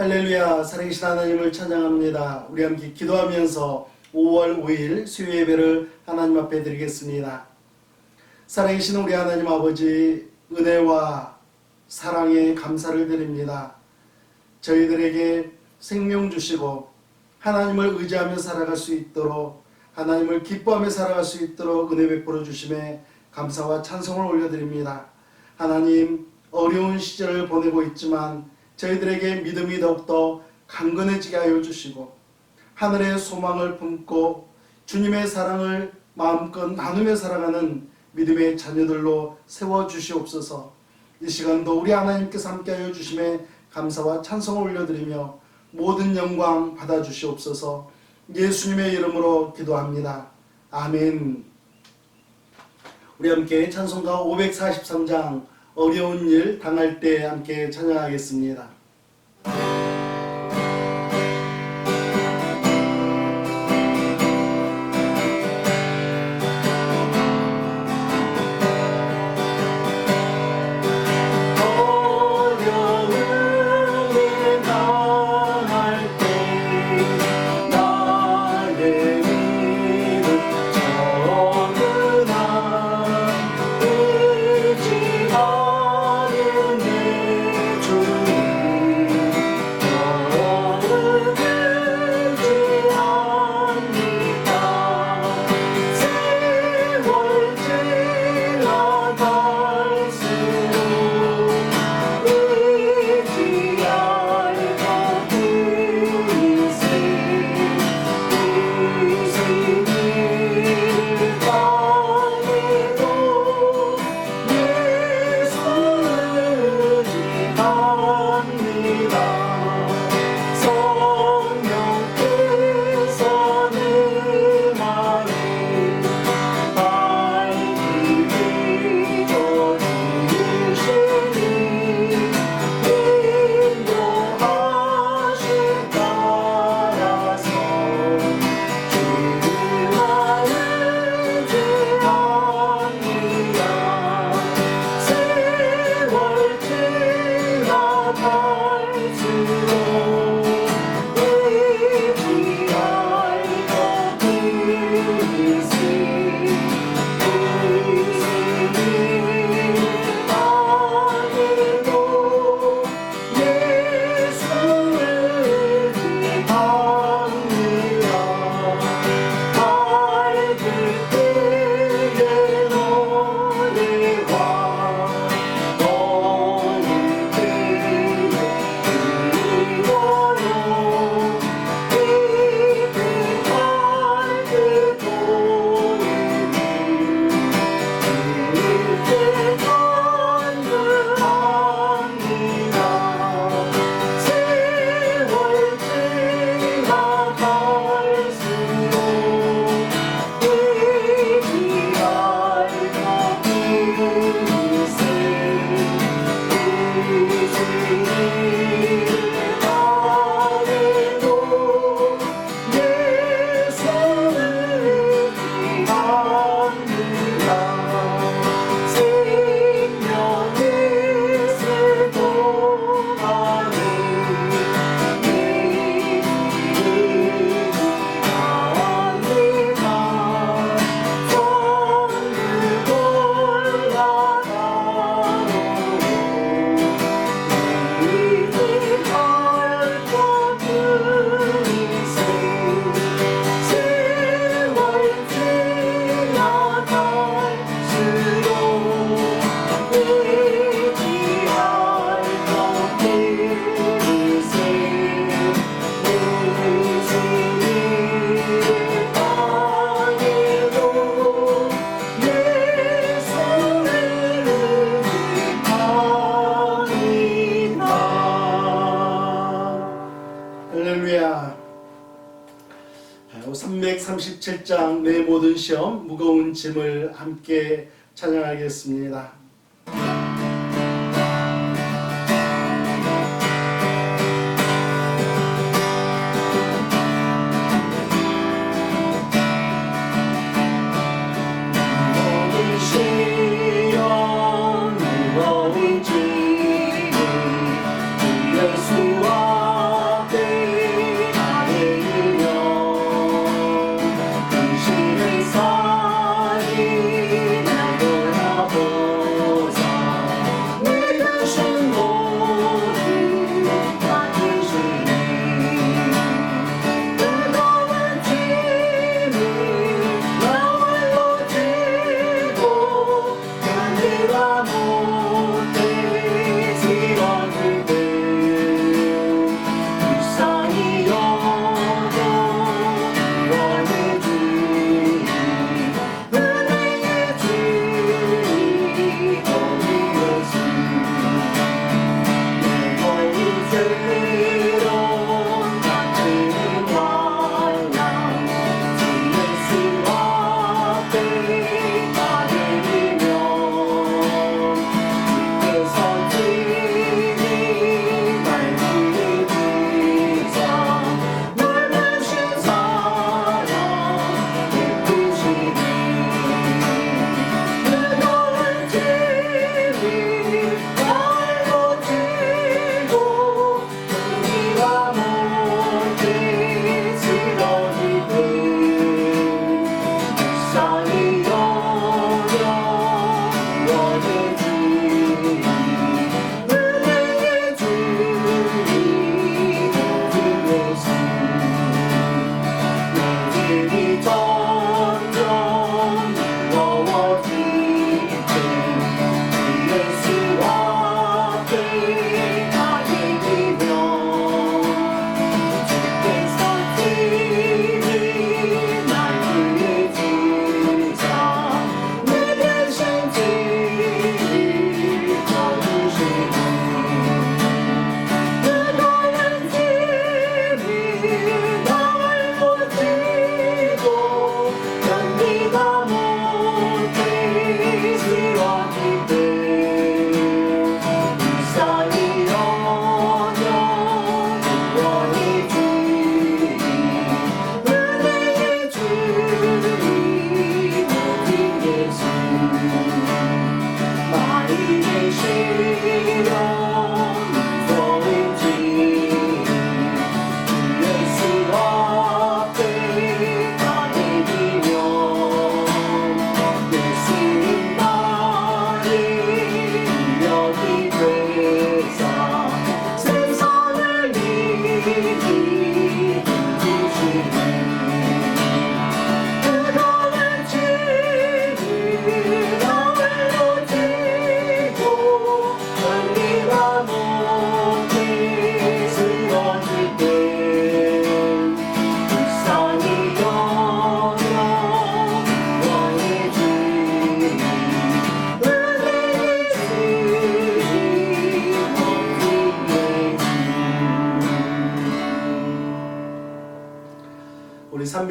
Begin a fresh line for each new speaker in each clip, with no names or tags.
할렐루야, 살아계신 하나님을 찬양합니다. 우리 함께 기도하면서 5월 5일 수요 예배를 하나님 앞에 드리겠습니다. 살아계신 우리 하나님 아버지, 은혜와 사랑에 감사를 드립니다. 저희들에게 생명 주시고 하나님을 의지하며 살아갈 수 있도록, 하나님을 기뻐하며 살아갈 수 있도록 은혜 베풀어 주심에 감사와 찬송을 올려드립니다. 하나님, 어려운 시절을 보내고 있지만 저희들에게 믿음이 더욱더 강건해지게 하여 주시고 하늘의 소망을 품고 주님의 사랑을 마음껏 나누며 살아가는 믿음의 자녀들로 세워주시옵소서. 이 시간도 우리 하나님께서 함께하여 주심에 감사와 찬송을 올려드리며 모든 영광 받아주시옵소서. 예수님의 이름으로 기도합니다. 아멘. 우리 함께 찬송가 543장 어려운 일 당할 때 함께 찬양하겠습니다. 할렐루야. 337장 내 모든 시험 무거운 짐을 함께 찬양하겠습니다.
무거운 짐 예수와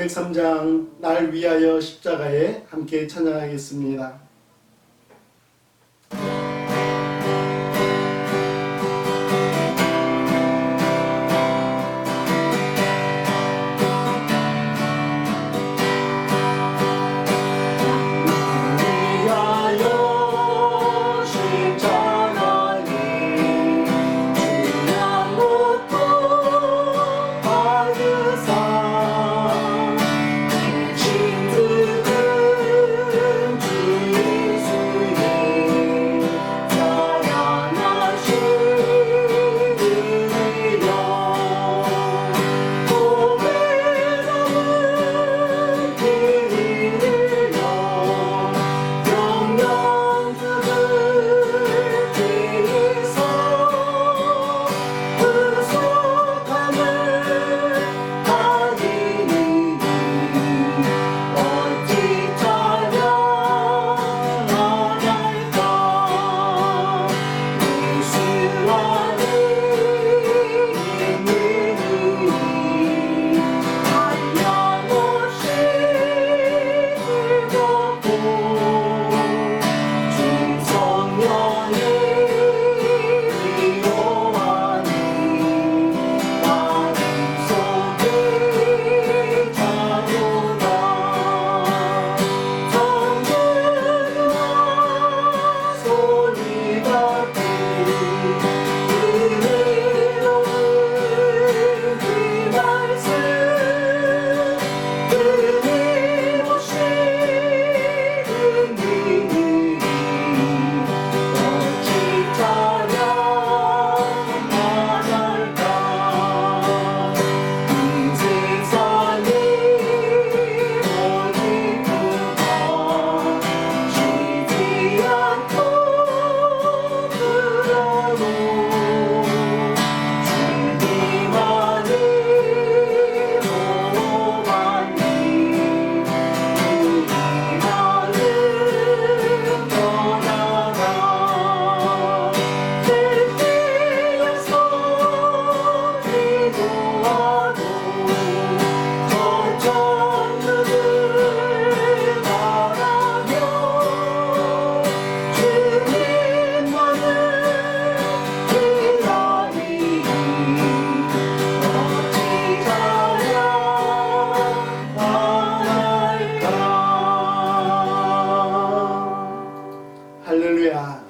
303장 날 위하여 십자가에 함께 찬양하겠습니다. 할렐루야.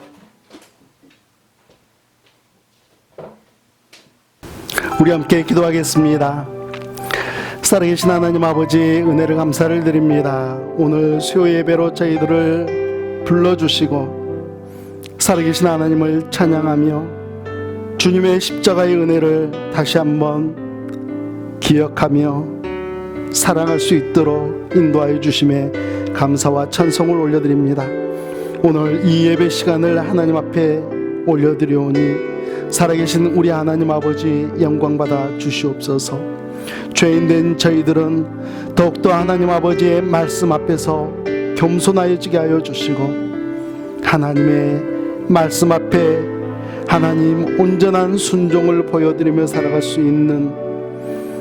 우리 함께 기도하겠습니다. 살아계신 하나님 아버지, 은혜를 감사를 드립니다. 오늘 수요 예배로 저희들을 불러주시고 살아계신 하나님을 찬양하며 주님의 십자가의 은혜를 다시 한번 기억하며 사랑할 수 있도록 인도하여 주심에 감사와 찬송을 올려드립니다. 오늘 이 예배 시간을 하나님 앞에 올려드려오니 살아계신 우리 하나님 아버지 영광받아 주시옵소서. 죄인된 저희들은 더욱더 하나님 아버지의 말씀 앞에서 겸손하여지게 하여 주시고 하나님의 말씀 앞에 하나님 온전한 순종을 보여드리며 살아갈 수 있는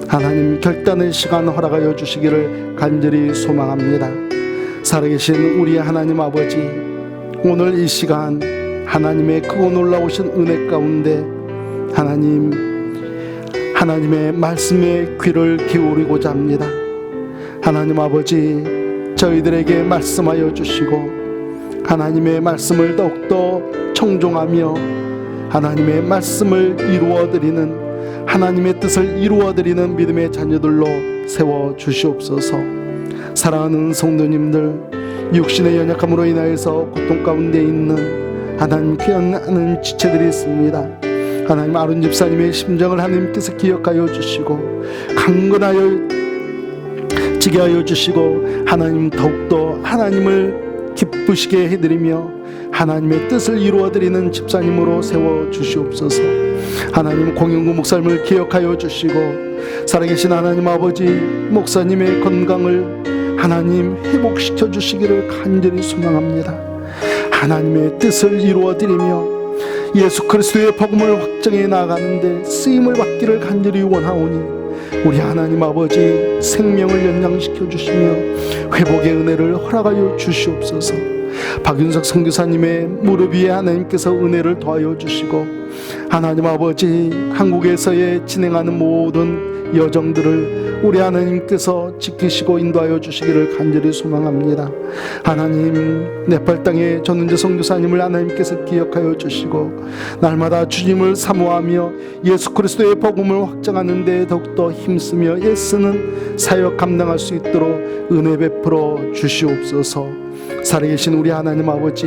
하나님 결단의 시간 허락하여 주시기를 간절히 소망합니다. 살아계신 우리 하나님 아버지, 오늘 이 시간 하나님의 크고 놀라우신 은혜 가운데 하나님의 말씀에 귀를 기울이고자 합니다. 하나님 아버지, 저희들에게 말씀하여 주시고 하나님의 말씀을 더욱더 청종하며 하나님의 말씀을 이루어드리는, 하나님의 뜻을 이루어드리는 믿음의 자녀들로 세워주시옵소서. 사랑하는 성도님들, 육신의 연약함으로 인하여서 고통 가운데 있는 하나님 귀한 하나님 지체들이 있습니다. 하나님 아론 집사님의 심정을 하나님께서 기억하여 주시고 강건하여 지게 하여 주시고 하나님 더욱더 하나님을 기쁘시게 해드리며 하나님의 뜻을 이루어드리는 집사님으로 세워주시옵소서. 하나님 공영구 목사님을 기억하여 주시고 살아계신 하나님 아버지 목사님의 건강을 하나님 회복시켜 주시기를 간절히 소망합니다. 하나님의 뜻을 이루어드리며 예수 그리스도의 복음을 확정해 나가는데 쓰임을 받기를 간절히 원하오니 우리 하나님 아버지 생명을 연장시켜 주시며 회복의 은혜를 허락하여 주시옵소서. 박윤석 선교사님의 무릎 위에 하나님께서 은혜를 더하여 주시고, 하나님 아버지 한국에서의 진행하는 모든 여정들을 우리 하나님께서 지키시고 인도하여 주시기를 간절히 소망합니다. 하나님, 네팔 땅의 전은재 선교사님을 하나님께서 기억하여 주시고 날마다 주님을 사모하며 예수 그리스도의 복음을 확장하는 데 더욱더 힘쓰며 애쓰는 사역 감당할 수 있도록 은혜 베풀어 주시옵소서. 살아계신 우리 하나님 아버지,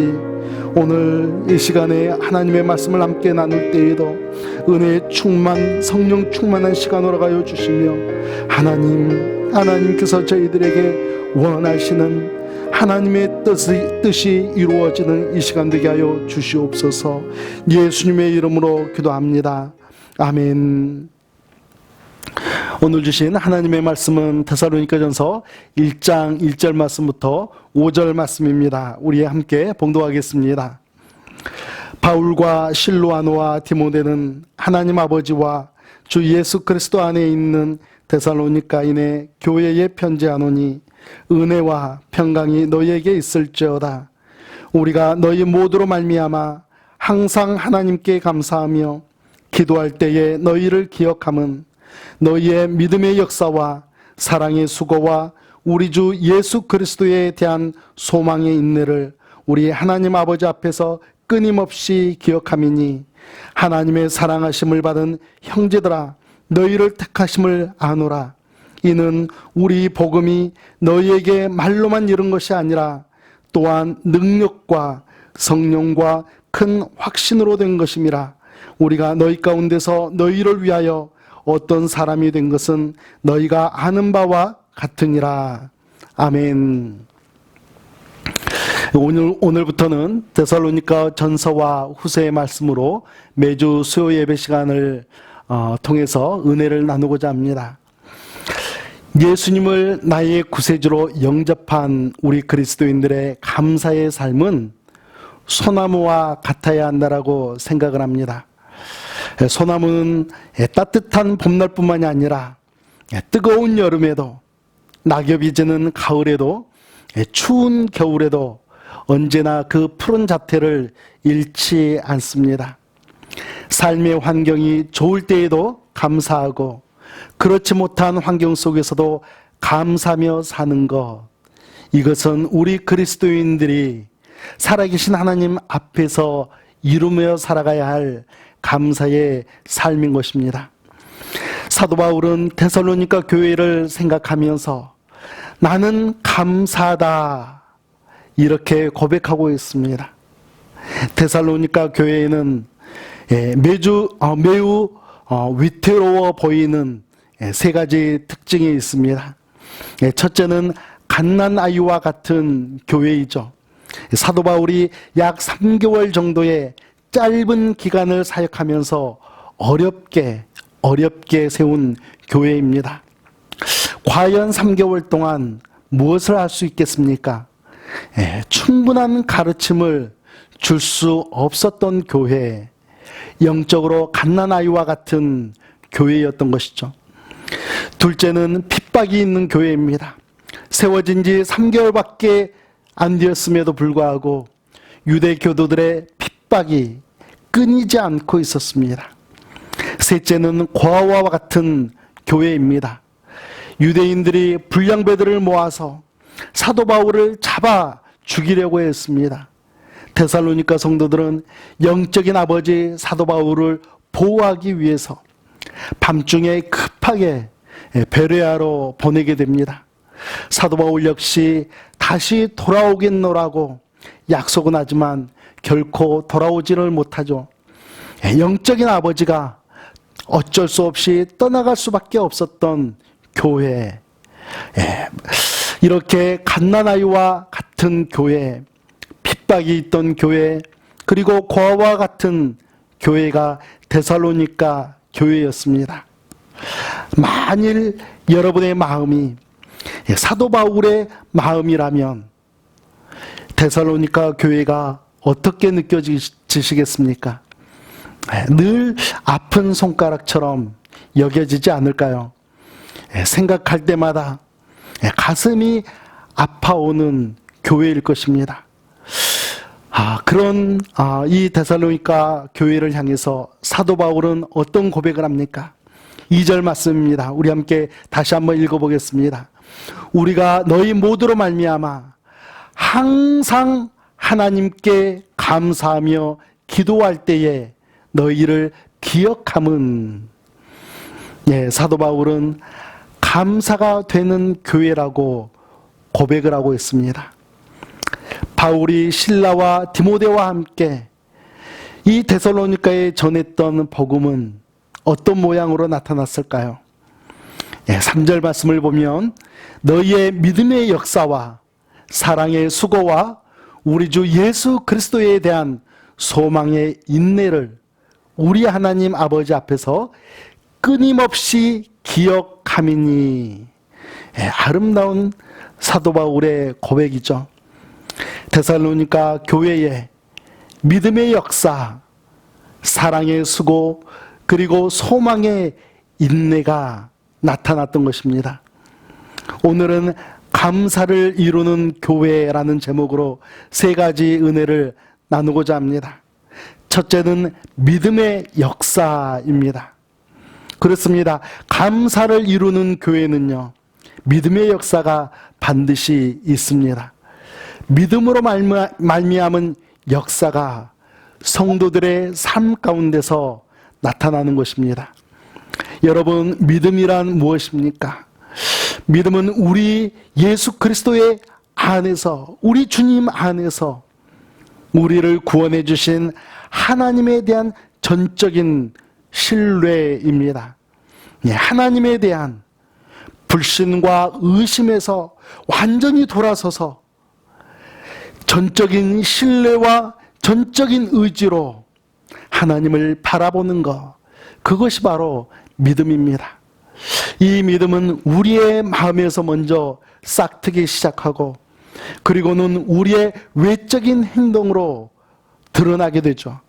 오늘 이 시간에 하나님의 말씀을 함께 나눌 때에도 은혜의 충만, 성령 충만한 시간 허락하여 주시며, 하나님께서 저희들에게 원하시는 하나님의 뜻이 이루어지는 이 시간 되게 하여 주시옵소서. 예수님의 이름으로 기도합니다. 아멘. 오늘 주신 하나님의 말씀은 데살로니가전서 1장 1절 말씀부터 5절 말씀입니다. 우리 함께 봉독하겠습니다. 바울과 실로아노와 디모데는 하나님 아버지와 주 예수 그리스도 안에 있는 데살로니가인의 교회에 편지하노니 은혜와 평강이 너희에게 있을지어다. 우리가 너희 모두로 말미암아 항상 하나님께 감사하며 기도할 때에 너희를 기억함은 너희의 믿음의 역사와 사랑의 수고와 우리 주 예수 그리스도에 대한 소망의 인내를 우리 하나님 아버지 앞에서 끊임없이 기억함이니, 하나님의 사랑하심을 받은 형제들아 너희를 택하심을 아노라. 이는 우리 복음이 너희에게 말로만 이른 것이 아니라 또한 능력과 성령과 큰 확신으로 된 것임이라. 우리가 너희 가운데서 너희를 위하여 어떤 사람이 된 것은 너희가 아는 바와 같으니라. 아멘. 오늘부터는 데살로니가 전서와 후서의 말씀으로 매주 수요 예배 시간을 통해서 은혜를 나누고자 합니다. 예수님을 나의 구세주로 영접한 우리 그리스도인들의 감사의 삶은 소나무와 같아야 한다라고 생각을 합니다. 소나무는 따뜻한 봄날뿐만이 아니라 뜨거운 여름에도, 낙엽이 지는 가을에도, 추운 겨울에도 언제나 그 푸른 자태를 잃지 않습니다. 삶의 환경이 좋을 때에도 감사하고 그렇지 못한 환경 속에서도 감사하며 사는 것, 이것은 우리 그리스도인들이 살아계신 하나님 앞에서 이루며 살아가야 할 감사의 삶인 것입니다. 사도 바울은 데살로니가 교회를 생각하면서 나는 감사하다 이렇게 고백하고 있습니다. 데살로니가 교회에는 매우 위태로워 보이는 세 가지 특징이 있습니다. 첫째는 갓난 아이와 같은 교회이죠. 사도 바울이 약 3개월 정도의 짧은 기간을 사역하면서 어렵게 세운 교회입니다. 과연 3개월 동안 무엇을 할 수 있겠습니까? 충분한 가르침을 줄 수 없었던 교회, 영적으로 갓난아이와 같은 교회였던 것이죠. 둘째는 핍박이 있는 교회입니다. 세워진 지 3개월밖에 안 되었음에도 불구하고 유대 교도들의 핍박이 끊이지 않고 있었습니다. 셋째는 고아와 같은 교회입니다. 유대인들이 불량배들을 모아서 사도 바울을 잡아 죽이려고 했습니다. 데살로니가 성도들은 영적인 아버지 사도 바울을 보호하기 위해서 밤중에 급하게 베레아로 보내게 됩니다. 사도 바울 역시 다시 돌아오겠노라고 약속은 하지만 결코 돌아오지를 못하죠. 영적인 아버지가 어쩔 수 없이 떠나갈 수밖에 없었던 교회, 이렇게 갓난아이와 같은 교회, 핍박이 있던 교회, 그리고 고아와 같은 교회가 데살로니가 교회였습니다. 만일 여러분의 마음이 사도 바울의 마음이라면 데살로니가 교회가 어떻게 느껴지시겠습니까? 늘 아픈 손가락처럼 여겨지지 않을까요? 생각할 때마다 가슴이 아파오는 교회일 것입니다. 그런 이 데살로니가 교회를 향해서 사도 바울은 어떤 고백을 합니까? 2절 말씀입니다. 우리 함께 다시 한번 읽어보겠습니다. 우리가 너희 모두로 말미암아 항상 하나님께 감사하며 기도할 때에 너희를 기억함은, 사도 바울은 감사가 되는 교회라고 고백을 하고 있습니다. 바울이 실라와 디모데와 함께 이 데살로니가에 전했던 복음은 어떤 모양으로 나타났을까요? 3절 말씀을 보면 너희의 믿음의 역사와 사랑의 수고와 우리 주 예수 그리스도에 대한 소망의 인내를 우리 하나님 아버지 앞에서 끊임없이 기억함이니. 아름다운 사도 바울의 고백이죠. 데살로니가 교회에 믿음의 역사, 사랑의 수고, 그리고 소망의 인내가 나타났던 것입니다. 오늘은 감사를 이루는 교회라는 제목으로 3가지 은혜를 나누고자 합니다. 첫째는 믿음의 역사입니다. 그렇습니다. 감사를 이루는 교회는요, 믿음의 역사가 반드시 있습니다. 믿음으로 말미암은 역사가 성도들의 삶 가운데서 나타나는 것입니다. 여러분, 믿음이란 무엇입니까? 믿음은 우리 예수 그리스도의 안에서, 우리 주님 안에서 우리를 구원해 주신 하나님에 대한 전적인 신뢰입니다. 하나님에 대한 불신과 의심에서 완전히 돌아서서 전적인 신뢰와 전적인 의지로 하나님을 바라보는 것, 그것이 바로 믿음입니다. 이 믿음은 우리의 마음에서 먼저 싹트기 시작하고, 그리고는 우리의 외적인 행동으로 드러나게 되죠.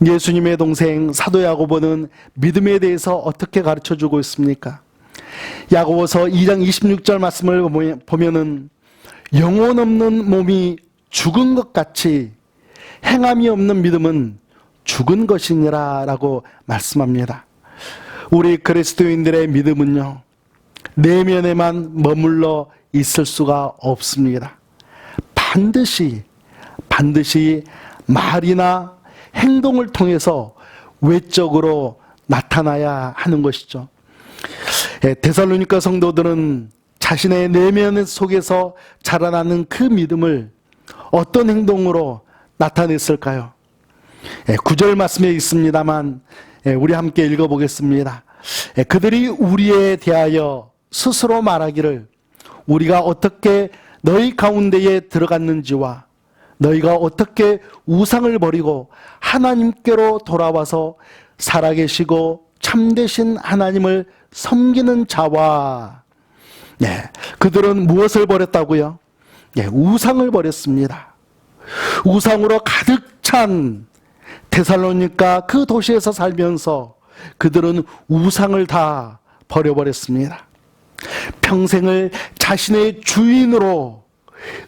예수님의 동생 사도 야고보는 믿음에 대해서 어떻게 가르쳐주고 있습니까? 야고보서 2장 26절 말씀을 보면은 영혼 없는 몸이 죽은 것 같이 행함이 없는 믿음은 죽은 것이니라 라고 말씀합니다. 우리 그리스도인들의 믿음은요, 내면에만 머물러 있을 수가 없습니다. 반드시 말이나 행동을 통해서 외적으로 나타나야 하는 것이죠. 데살로니가 성도들은 자신의 내면 속에서 자라나는 그 믿음을 어떤 행동으로 나타냈을까요? 9절 말씀에 있습니다만 우리 함께 읽어보겠습니다. 그들이 우리에 대하여 스스로 말하기를 우리가 어떻게 너희 가운데에 들어갔는지와 너희가 어떻게 우상을 버리고 하나님께로 돌아와서 살아계시고 참되신 하나님을 섬기는 자와, 그들은 무엇을 버렸다고요? 우상을 버렸습니다. 우상으로 가득 찬 데살로니가 그 도시에서 살면서 그들은 우상을 다 버려버렸습니다. 평생을 자신의 주인으로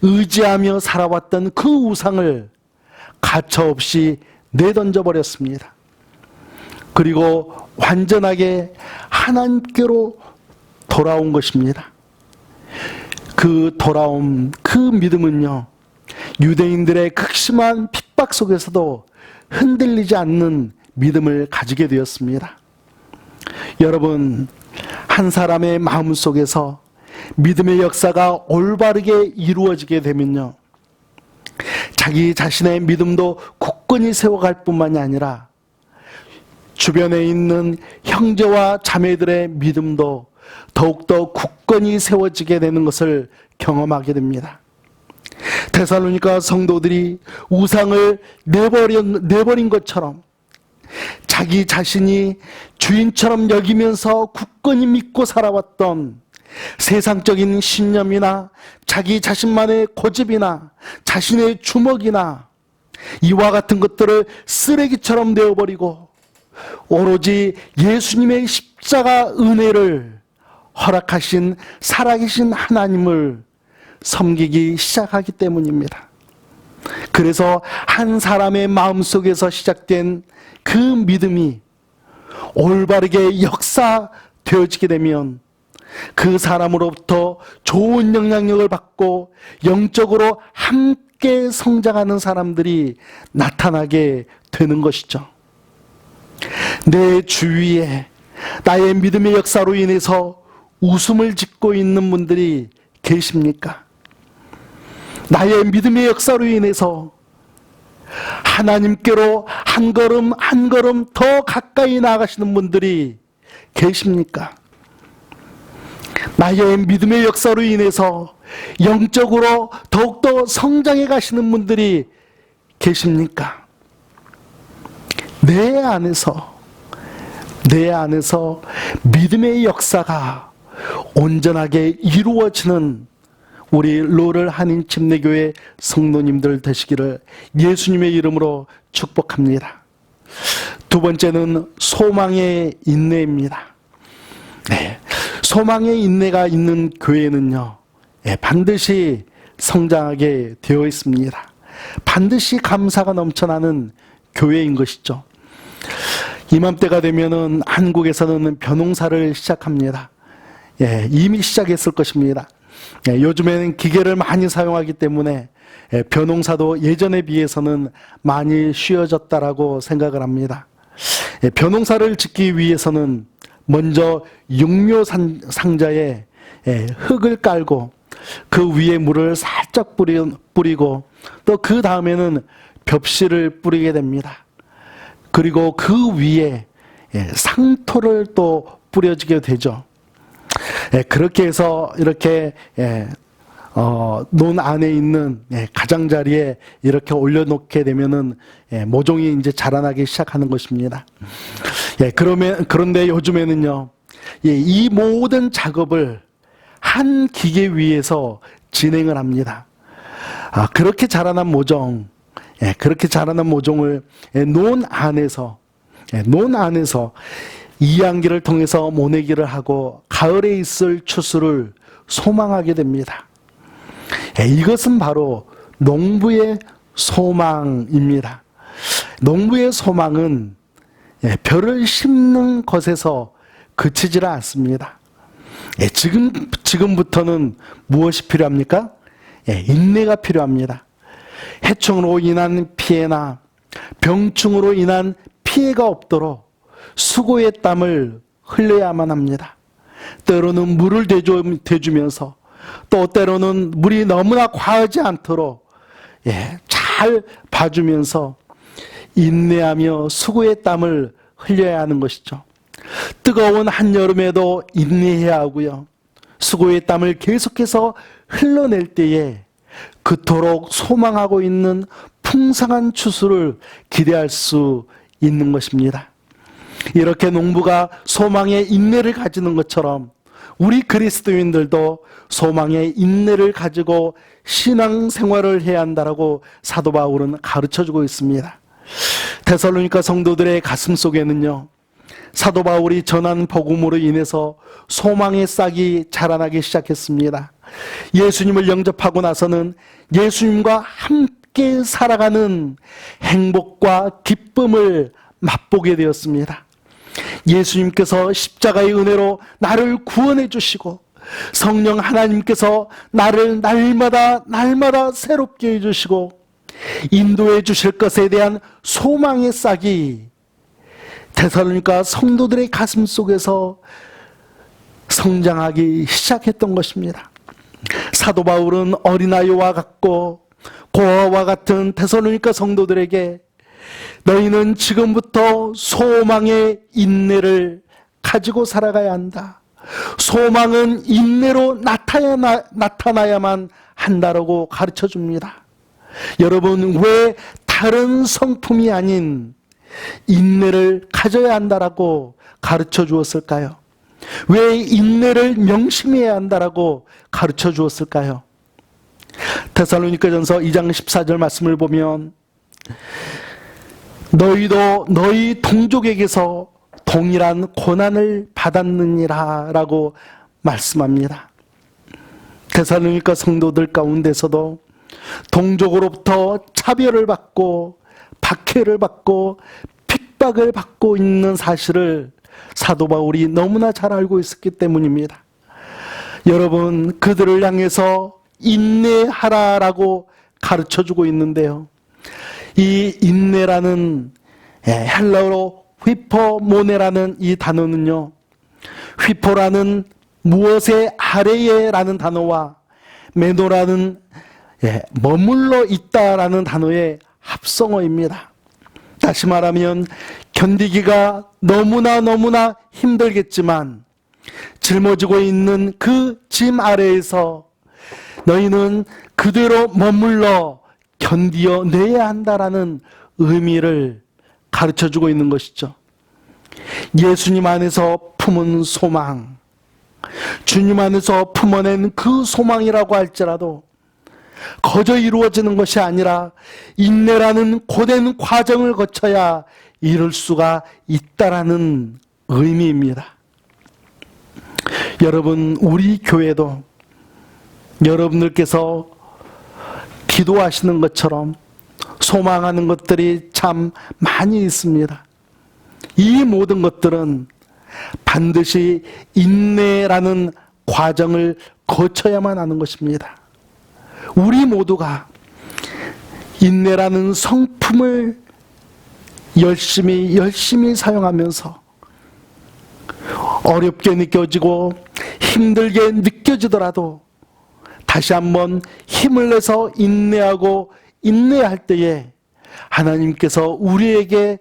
의지하며 살아왔던 그 우상을 가차없이 내던져 버렸습니다. 그리고 완전하게 하나님께로 돌아온 것입니다. 그 돌아옴, 그 믿음은요, 유대인들의 극심한 핍박 속에서도 흔들리지 않는 믿음을 가지게 되었습니다. 여러분, 한 사람의 마음 속에서 믿음의 역사가 올바르게 이루어지게 되면요, 자기 자신의 믿음도 굳건히 세워갈 뿐만이 아니라 주변에 있는 형제와 자매들의 믿음도 더욱더 굳건히 세워지게 되는 것을 경험하게 됩니다. 데살로니가 성도들이 우상을 내버린 것처럼 자기 자신이 주인처럼 여기면서 굳건히 믿고 살아왔던 세상적인 신념이나 자기 자신만의 고집이나 자신의 주먹이나 이와 같은 것들을 쓰레기처럼 내어버리고 오로지 예수님의 십자가 은혜를 허락하신 살아계신 하나님을 섬기기 시작하기 때문입니다. 그래서 한 사람의 마음속에서 시작된 그 믿음이 올바르게 역사되어지게 되면 그 사람으로부터 좋은 영향력을 받고 영적으로 함께 성장하는 사람들이 나타나게 되는 것이죠. 내 주위에 나의 믿음의 역사로 인해서 웃음을 짓고 있는 분들이 계십니까? 나의 믿음의 역사로 인해서 하나님께로 한 걸음 한 걸음 더 가까이 나아가시는 분들이 계십니까? 나의 믿음의 역사로 인해서 영적으로 더욱더 성장해 가시는 분들이 계십니까? 내 안에서 믿음의 역사가 온전하게 이루어지는 우리 로를 한인 침례교회 성도님들 되시기를 예수님의 이름으로 축복합니다. 두 번째는 소망의 인내입니다. 네, 소망의 인내가 있는 교회는요, 반드시 성장하게 되어 있습니다. 반드시 감사가 넘쳐나는 교회인 것이죠. 이맘때가 되면은 한국에서는 벼농사를 시작합니다. 이미 시작했을 것입니다. 요즘에는 기계를 많이 사용하기 때문에 벼농사도 예전에 비해서는 많이 쉬워졌다라고 생각을 합니다. 벼농사를 짓기 위해서는 먼저 육묘 상자에 흙을 깔고 그 위에 물을 살짝 뿌리고 또 그 다음에는 벽실을 뿌리게 됩니다. 그리고 그 위에 상토를 또 뿌려주게 되죠. 그렇게 해서 이렇게 논 안에 있는 가장자리에 이렇게 올려놓게 되면은 모종이 이제 자라나기 시작하는 것입니다. 그런데 요즘에는요, 이 모든 작업을 한 기계 위에서 진행을 합니다. 그렇게 자라난 모종을 논 안에서 이양기를 통해서 모내기를 하고 가을에 있을 추수를 소망하게 됩니다. 이것은 바로 농부의 소망입니다. 농부의 소망은 벼를 심는 것에서 그치질 않습니다. 지금부터는 무엇이 필요합니까? 인내가 필요합니다. 해충으로 인한 피해나 병충으로 인한 피해가 없도록 수고의 땀을 흘려야만 합니다. 때로는 물을 대주면서 또 때로는 물이 너무나 과하지 않도록 잘 봐주면서 인내하며 수고의 땀을 흘려야 하는 것이죠. 뜨거운 한여름에도 인내해야 하고요. 수고의 땀을 계속해서 흘러낼 때에 그토록 소망하고 있는 풍성한 추수를 기대할 수 있는 것입니다. 이렇게 농부가 소망의 인내를 가지는 것처럼 우리 그리스도인들도 소망의 인내를 가지고 신앙생활을 해야 한다라고 사도 바울은 가르쳐주고 있습니다. 데살로니가 성도들의 가슴 속에는요, 사도 바울이 전한 복음으로 인해서 소망의 싹이 자라나기 시작했습니다. 예수님을 영접하고 나서는 예수님과 함께 살아가는 행복과 기쁨을 맛보게 되었습니다. 예수님께서 십자가의 은혜로 나를 구원해 주시고 성령 하나님께서 나를 날마다 새롭게 해주시고 인도해 주실 것에 대한 소망의 싹이 데살로니가 성도들의 가슴 속에서 성장하기 시작했던 것입니다. 사도 바울은 어린아이와 같고 고아와 같은 데살로니가 성도들에게 너희는 지금부터 소망의 인내를 가지고 살아가야 한다. 소망은 인내로 나타나야만 한다라고 가르쳐 줍니다. 여러분, 왜 다른 성품이 아닌 인내를 가져야 한다라고 가르쳐 주었을까요? 왜 인내를 명심해야 한다라고 가르쳐 주었을까요? 데살로니가전서 2장 14절 말씀을 보면 너희도 너희 동족에게서 동일한 고난을 받았느니라 라고 말씀합니다. 데살로니가 성도들 가운데서도 동족으로부터 차별을 받고 박해를 받고 핍박을 받고 있는 사실을 사도 바울이 너무나 잘 알고 있었기 때문입니다. 여러분, 그들을 향해서 인내하라라고 가르쳐주고 있는데요. 이 인내라는 헬라어로 휘포모네라는 이 단어는요, 휘포라는 무엇의 아래에라는 단어와 메노라는 머물러 있다라는 단어의 합성어입니다. 다시 말하면 견디기가 너무나 힘들겠지만 짊어지고 있는 그 짐 아래에서 너희는 그대로 머물러 견디어내야 한다라는 의미를 가르쳐주고 있는 것이죠. 예수님 안에서 품은 소망, 주님 안에서 품어낸 그 소망이라고 할지라도 거저 이루어지는 것이 아니라 인내라는 고된 과정을 거쳐야 이룰 수가 있다라는 의미입니다. 여러분, 우리 교회도 여러분들께서 기도하시는 것처럼 소망하는 것들이 참 많이 있습니다. 이 모든 것들은 반드시 인내라는 과정을 거쳐야만 하는 것입니다. 우리 모두가 인내라는 성품을 열심히 사용하면서 어렵게 느껴지고 힘들게 느껴지더라도 다시 한번 힘을 내서 인내할 때에 하나님께서 우리에게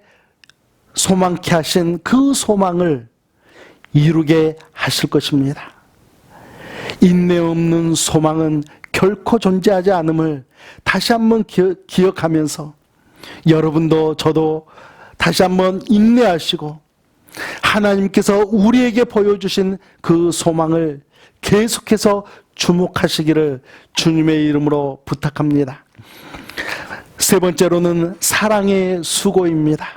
소망케 하신 그 소망을 이루게 하실 것입니다. 인내 없는 소망은 결코 존재하지 않음을 다시 한번 기억하면서 여러분도 저도 다시 한번 인내하시고 하나님께서 우리에게 보여주신 그 소망을 계속해서 주목하시기를 주님의 이름으로 부탁합니다. 세 번째로는 사랑의 수고입니다.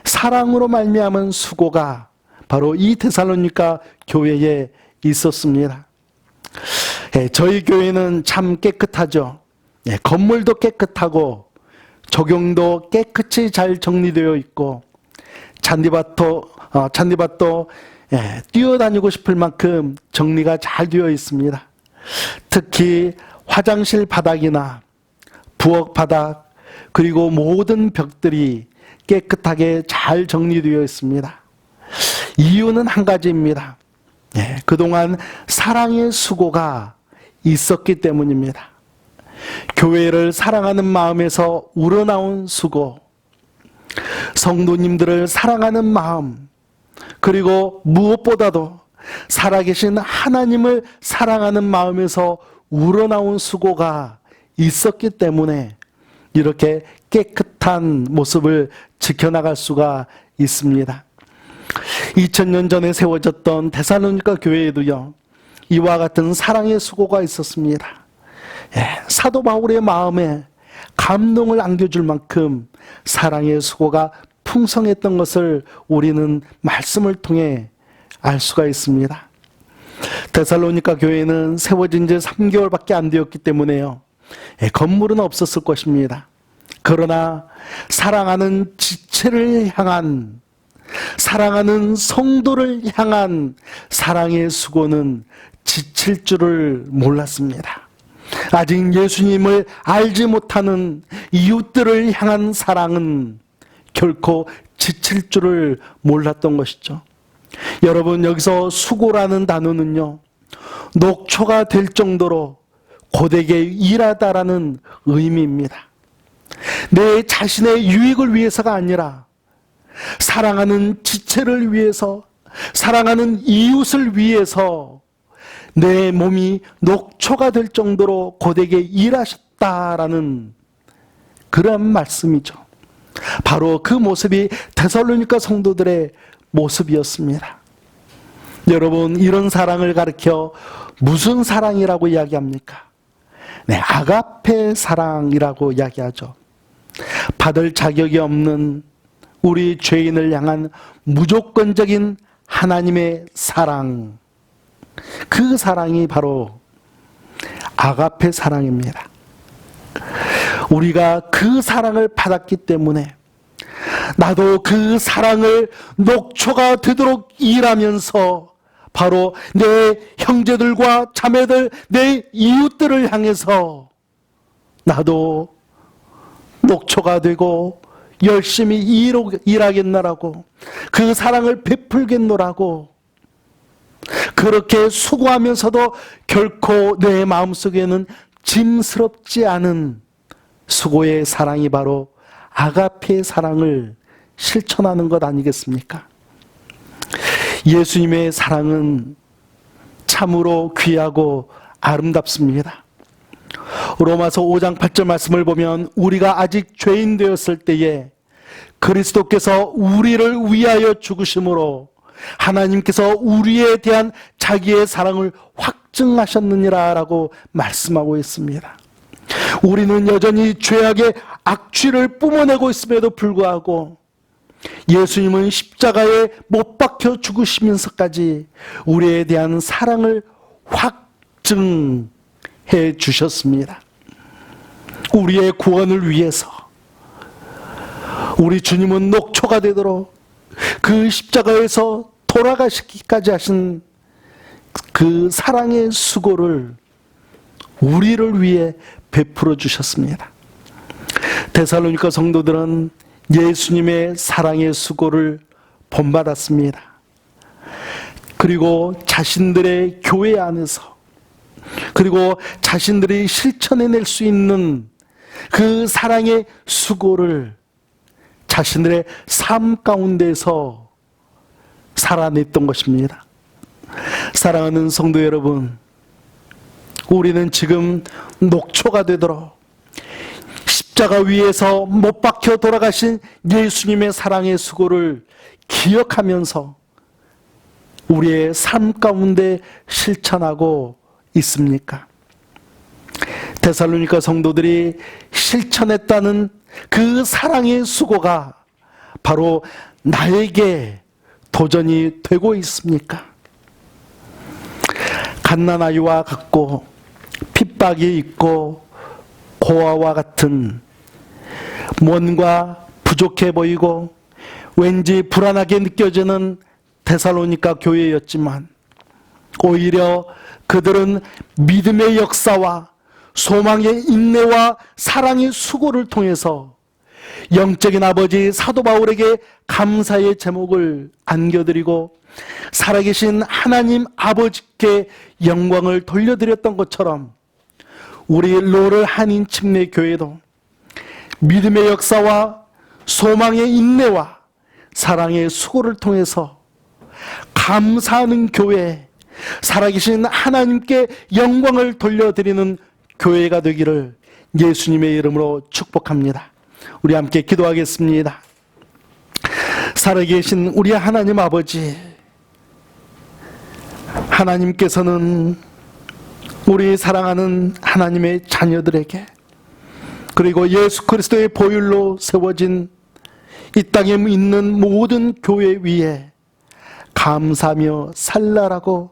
사랑으로 말미암은 수고가 바로 이 데살로니가 교회에 있었습니다. 저희 교회는 참 깨끗하죠. 건물도 깨끗하고 조경도 깨끗이 잘 정리되어 있고 잔디밭도 뛰어다니고 싶을 만큼 정리가 잘 되어 있습니다. 특히 화장실 바닥이나 부엌 바닥 그리고 모든 벽들이 깨끗하게 잘 정리되어 있습니다. 이유는 한 가지입니다. 그동안 사랑의 수고가 있었기 때문입니다. 교회를 사랑하는 마음에서 우러나온 수고, 성도님들을 사랑하는 마음, 그리고 무엇보다도 살아계신 하나님을 사랑하는 마음에서 우러나온 수고가 있었기 때문에 이렇게 깨끗한 모습을 지켜나갈 수가 있습니다. 2000년 전에 세워졌던 데살로니가 교회에도요, 이와 같은 사랑의 수고가 있었습니다. 사도 바울의 마음에 감동을 안겨줄 만큼 사랑의 수고가 풍성했던 것을 우리는 말씀을 통해 알 수가 있습니다. 데살로니가 교회는 세워진 지 3개월밖에 안 되었기 때문에요, 건물은 없었을 것입니다. 그러나 사랑하는 지체를 향한, 사랑하는 성도를 향한 사랑의 수고는 지칠 줄을 몰랐습니다. 아직 예수님을 알지 못하는 이웃들을 향한 사랑은 결코 지칠 줄을 몰랐던 것이죠. 여러분, 여기서 수고라는 단어는요, 녹초가 될 정도로 고되게 일하다라는 의미입니다. 내 자신의 유익을 위해서가 아니라 사랑하는 지체를 위해서, 사랑하는 이웃을 위해서 내 몸이 녹초가 될 정도로 고되게 일하셨다라는 그런 말씀이죠. 바로 그 모습이 데살로니가 성도들의 모습이었습니다. 여러분, 이런 사랑을 가리켜 무슨 사랑이라고 이야기합니까? 아가페 사랑이라고 이야기하죠. 받을 자격이 없는 우리 죄인을 향한 무조건적인 하나님의 사랑.
그 사랑이 바로 아가페 사랑입니다. 우리가 그 사랑을 받았기 때문에 나도 그 사랑을 녹초가 되도록 일하면서 바로 내 형제들과 자매들, 내 이웃들을 향해서 나도 녹초가 되고 열심히 일하겠노라고, 그 사랑을 베풀겠노라고, 그렇게 수고하면서도 결코 내 마음속에는 짐스럽지 않은 수고의 사랑이 바로 아가페의 사랑을 실천하는 것 아니겠습니까? 예수님의 사랑은 참으로 귀하고 아름답습니다. 로마서 5장 8절 말씀을 보면 우리가 아직 죄인 되었을 때에 그리스도께서 우리를 위하여 죽으심으로 하나님께서 우리에 대한 자기의 사랑을 확증하셨느니라 라고 말씀하고 있습니다. 우리는 여전히 죄악의 악취를 뿜어내고 있음에도 불구하고 예수님은 십자가에 못 박혀 죽으시면서까지 우리에 대한 사랑을 확증해 주셨습니다. 우리의 구원을 위해서 우리 주님은 녹초가 되도록 그 십자가에서 돌아가시기까지 하신 그 사랑의 수고를 우리를 위해 베풀어 주셨습니다. 데살로니가 성도들은 예수님의 사랑의 수고를 본받았습니다. 그리고 자신들의 교회 안에서, 그리고 자신들이 실천해낼 수 있는 그 사랑의 수고를 자신들의 삶 가운데서 살아냈던 것입니다. 사랑하는 성도 여러분, 우리는 지금 녹초가 되도록 십자가 위에서 못 박혀 돌아가신 예수님의 사랑의 수고를 기억하면서 우리의 삶 가운데 실천하고 있습니까? 데살로니가 성도들이 실천했다는 그 사랑의 수고가 바로 나에게 도전이 되고 있습니까? 갓난아이와 같고 핍박이 있고 고아와 같은 뭔가 부족해 보이고 왠지 불안하게 느껴지는 데살로니가 교회였지만 오히려 그들은 믿음의 역사와 소망의 인내와 사랑의 수고를 통해서 영적인 아버지 사도 바울에게 감사의 제목을 안겨드리고 살아계신 하나님 아버지께 영광을 돌려드렸던 것처럼 우리 로를 한인 침례 교회도 믿음의 역사와 소망의 인내와 사랑의 수고를 통해서 감사하는 교회, 살아계신 하나님께 영광을 돌려드리는 교회가 되기를 예수님의 이름으로 축복합니다. 우리 함께 기도하겠습니다. 살아계신 우리 하나님 아버지, 하나님께서는 우리 사랑하는 하나님의 자녀들에게 그리고 예수 그리스도의 보혈로 세워진 이 땅에 있는 모든 교회 위에 감사하며 살라라고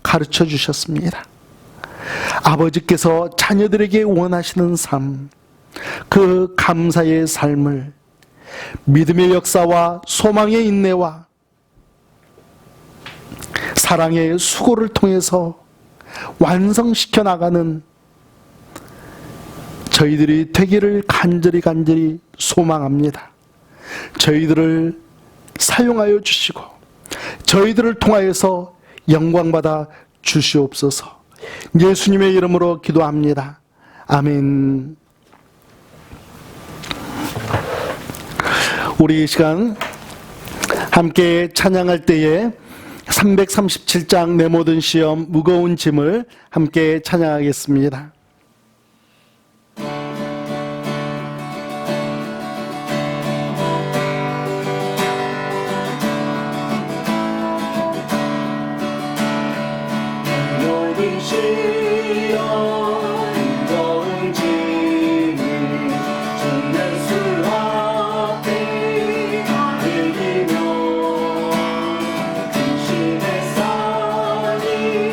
가르쳐 주셨습니다. 아버지께서 자녀들에게 원하시는 삶, 그 감사의 삶을 믿음의 역사와 소망의 인내와 사랑의 수고를 통해서 완성시켜 나가는 저희들이 되기를 간절히 소망합니다. 저희들을 사용하여 주시고 저희들을 통하여서 영광받아 주시옵소서. 예수님의 이름으로 기도합니다. 아멘. 우리 이 시간 함께 찬양할 때에 337장 내 모든 시험 무거운 짐을 함께 찬양하겠습니다.
모든 시험 무거운 짐을 젖는 술 앞에 즐기며 근심의 산이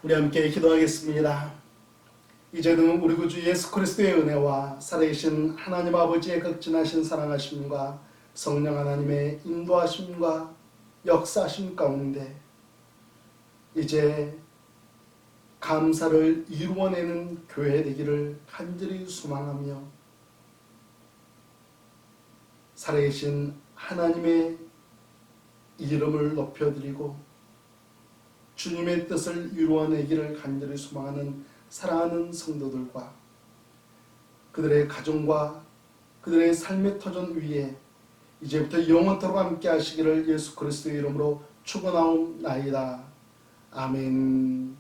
우리 함께 기도하겠습니다. 이제는 우리 구주 예수 그리스도의 은혜와 살아계신 하나님 아버지의 극진하신 사랑하심과 성령 하나님의 인도하심과 역사하심 가운데 이제 감사를 이루어내는 교회 되기를 간절히 소망하며 살아계신 하나님의 이름을 높여드리고 주님의 뜻을 이루어내기를 간절히 소망하는 사랑하는 성도들과 그들의 가정과 그들의 삶의 터전 위에 이제부터 영원토록 함께 하시기를 예수 그리스도의 이름으로 축원하옵나이다. 아멘.